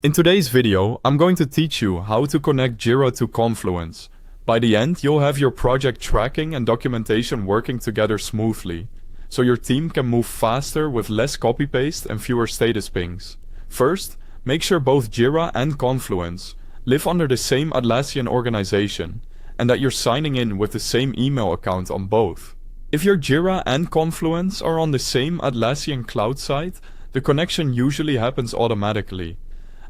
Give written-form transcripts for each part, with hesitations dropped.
In today's video, I'm going to teach you how to connect Jira to Confluence. By the end, you'll have your project tracking and documentation working together smoothly, so your team can move faster with less copy-paste and fewer status pings. First, make sure both Jira and Confluence live under the same Atlassian organization, and that you're signing in with the same email account on both. If your Jira and Confluence are on the same Atlassian cloud site, the connection usually happens automatically.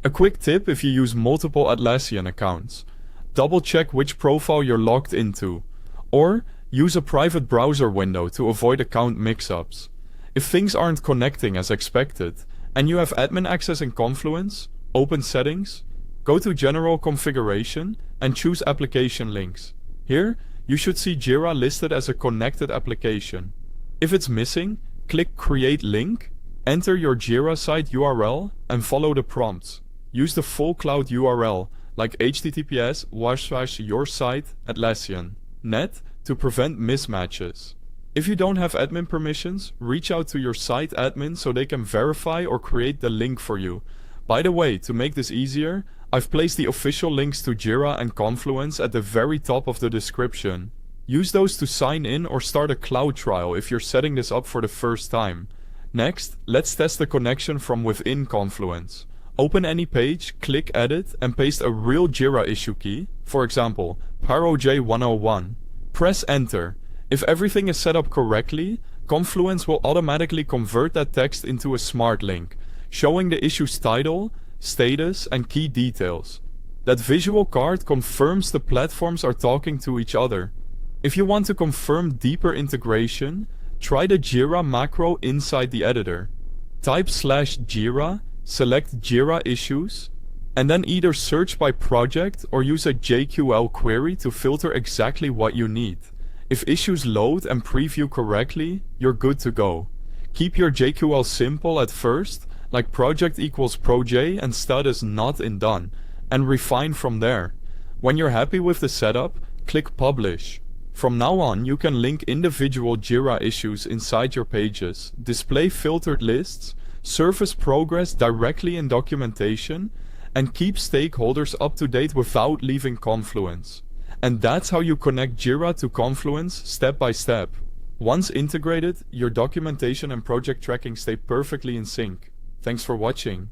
A quick tip if you use multiple Atlassian accounts: double check which profile you're logged into, or use a private browser window to avoid account mix-ups. If things aren't connecting as expected, and you have admin access in Confluence, open Settings, go to General Configuration, and choose Application Links. Here, you should see Jira listed as a connected application. If it's missing, click Create Link, enter your Jira site URL, and follow the prompts. Use the full cloud URL, like https://yoursite/Atlassian.net, to prevent mismatches. If you don't have admin permissions, reach out to your site admin so they can verify or create the link for you. By the way, to make this easier, I've placed the official links to Jira and Confluence at the very top of the description. Use those to sign in or start a cloud trial if you're setting this up for the first time. Next, let's test the connection from within Confluence. Open any page, click Edit, and paste a real Jira issue key, for example, ParoJ101. Press Enter. If everything is set up correctly, Confluence will automatically convert that text into a smart link, showing the issue's title, status, and key details. That visual card confirms the platforms are talking to each other. If you want to confirm deeper integration, try the Jira macro inside the editor. Type /Jira, select Jira issues, and then either search by project or use a JQL query to filter exactly what you need. If issues load and preview correctly, you're good to go. Keep your JQL simple at first, like project equals proj and status not in done, and refine from there. When you're happy with the setup, click Publish. From now on, you can link individual Jira issues inside your pages, display filtered lists, surface progress directly in documentation, and keep stakeholders up to date without leaving Confluence. And that's how you connect Jira to Confluence step by step. Once integrated, your documentation and project tracking stay perfectly in sync. Thanks for watching.